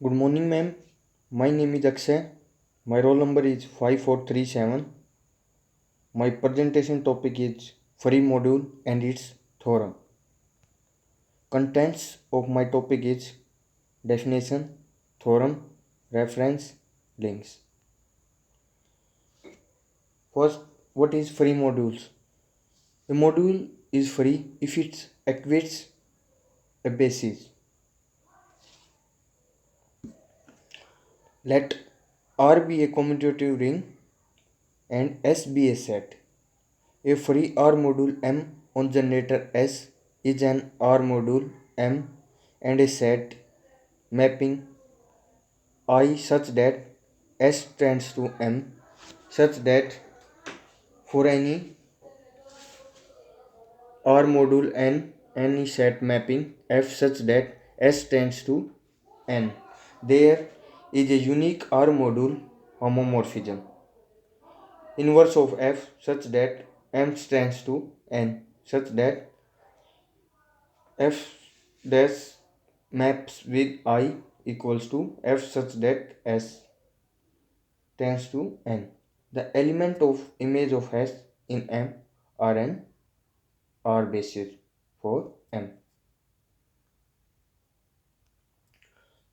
Good morning, ma'am. My name is Akshay. My roll number is 5437. My presentation topic is free module and its theorem. Contents of my topic is definition, theorem, reference, links. First, what is free modules? A module is free if it activates a basis. Let R be a commutative ring and S be a set. A free R module M on generator S is an R module M and a set mapping I such that S tends to M such that for any R module N any set mapping F such that S tends to N. There is a unique R module homomorphism inverse of F such that M tends to N such that F dash maps with I equals to F such that S tends to N. The element of image of S in M are an R basis for M.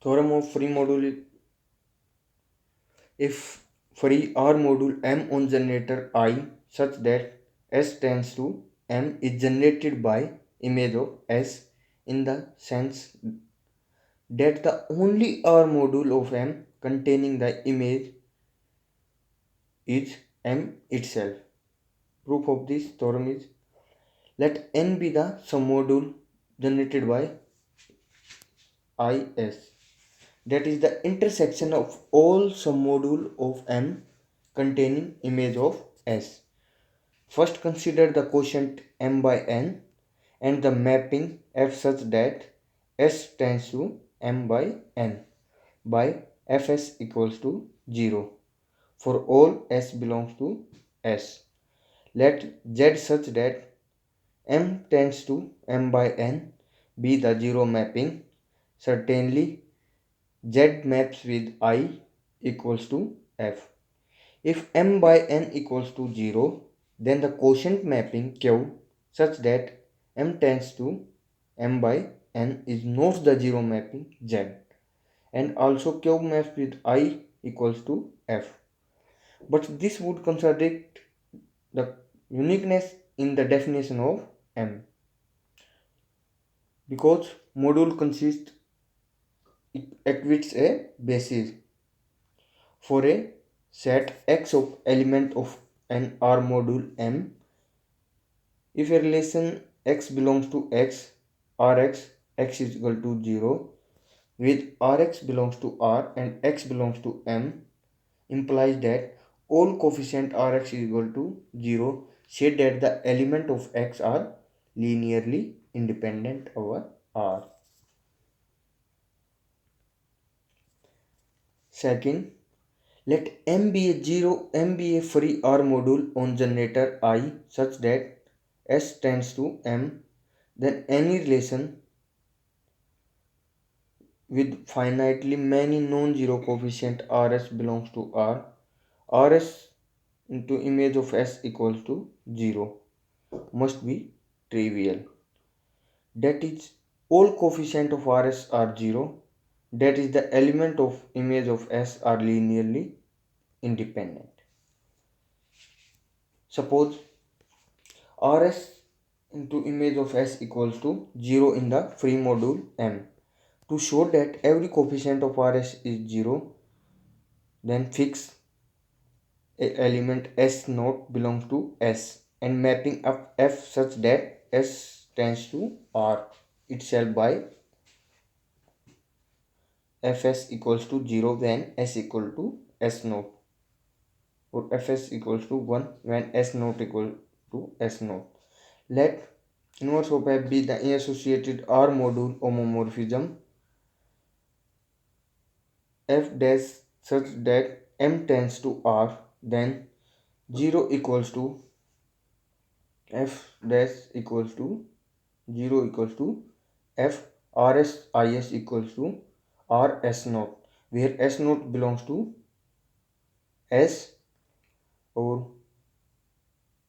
Theorem of free module. If free R module M on generator I such that S tends to M is generated by image of S in the sense that the only R module of M containing the image is M itself. Proof of this theorem is, let N be the submodule generated by IS, that is the intersection of all submodule of M containing image of S. First consider the quotient M by N and the mapping F such that S tends to M by N by Fs equals to 0 for all S belongs to S. Let Z such that M tends to M by N be the zero mapping. Certainly Z maps with I equals to F. If M by N equals to 0, then the quotient mapping Q such that M tends to M by N is not the zero mapping Z, and also Q maps with I equals to F. But this would contradict the uniqueness in the definition of M, because module consists activates a basis for a set X of element of an R module M. If a relation X belongs to X, Rx X is equal to 0 with Rx belongs to R and X belongs to M implies that all coefficient Rx is equal to 0, say that the element of X are linearly independent over R. Second, let M be a free R module on generator I such that S tends to M, then any relation with finitely many non-zero coefficient Rs belongs to R. Rs into image of S equals to 0 must be trivial. That is, all coefficient of Rs are 0. That is, the element of image of S are linearly independent. Suppose Rs into image of S equals to 0 in the free module M. To show that every coefficient of Rs is 0, then fix a element S naught belongs to S and mapping up F such that S tends to R itself by Fs equals to 0 when S equal to S naught, or Fs equals to 1 when S naught equal to S naught. Let inverse of F be the associated R module homomorphism F dash such that M tends to R, then 0 equals to F dash equals to 0 equals to F Rs Is equals to R S naught, where S naught belongs to S, or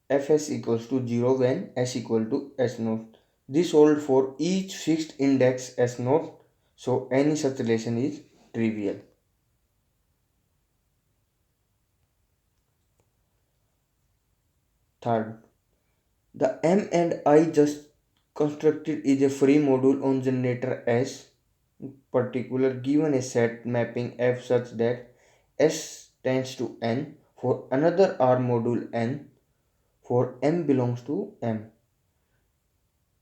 Fs equals to 0 when S equal to S naught. This holds for each fixed index S naught, so any such relation is trivial. Third, the M and I just constructed is a free module on generator S, in particular given a set mapping F such that S tends to N for another R module N for M belongs to M.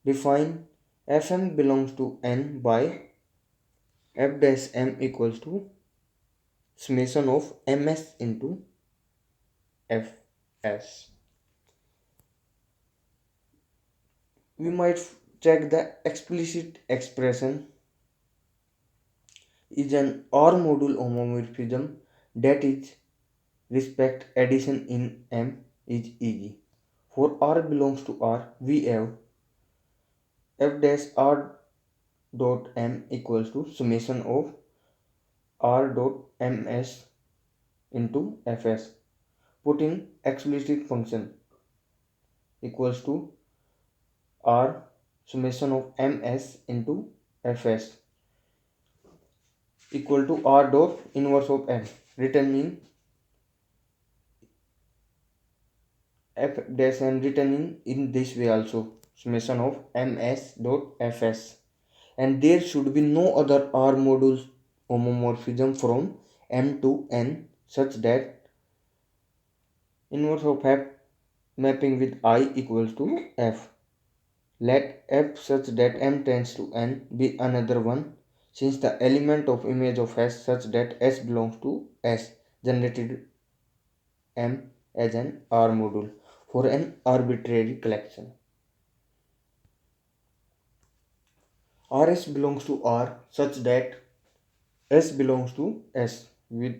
Define Fm belongs to N by F dash M equals to summation of Ms into Fs. We might check the explicit expression is an R module homomorphism that is respect addition in M is easy. For R belongs to R, we have F dash R dot M equals to summation of R dot Ms into Fs. Put in explicit function equals to R summation of Ms into Fs equal to R dot inverse of M, written in F dash M, written in this way also, summation of Ms dot Fs. And there should be no other R modules homomorphism from M to N such that inverse of F mapping with I equals to F. Let F such that M tends to N be another one, since the element of image of S such that S belongs to S generated M as an R module for an arbitrary collection. Rs belongs to R such that S belongs to S with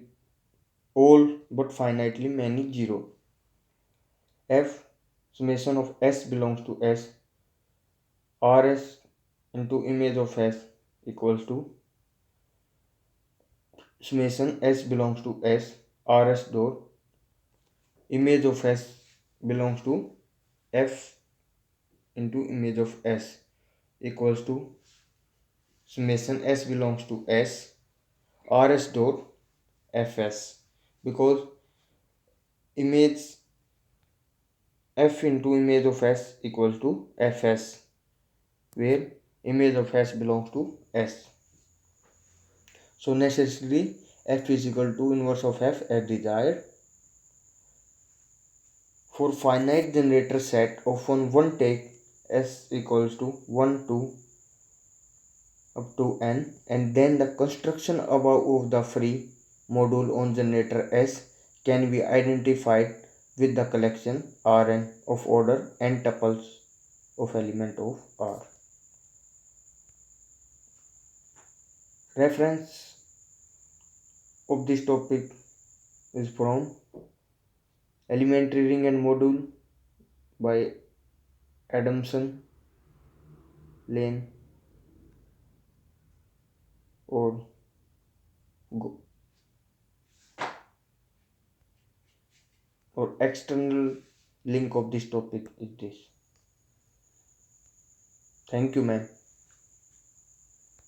all but finitely many 0. F summation of S belongs to S, Rs into image of S equals to summation S belongs to S, Rs dot image of S belongs to F into image of S equals to summation S belongs to S, Rs dot Fs, because image F into image of S equals to Fs, where image of S belongs to S. So necessarily F is equal to inverse of F as desired. For finite generator set of one take S equals to 1 to up to N, and then the construction above of the free module on generator S can be identified with the collection Rn of order n tuples of element of R. Reference of this topic is from Elementary Ring and Module by Adamson, Lane, or external link of this topic is this. Thank you, ma'am.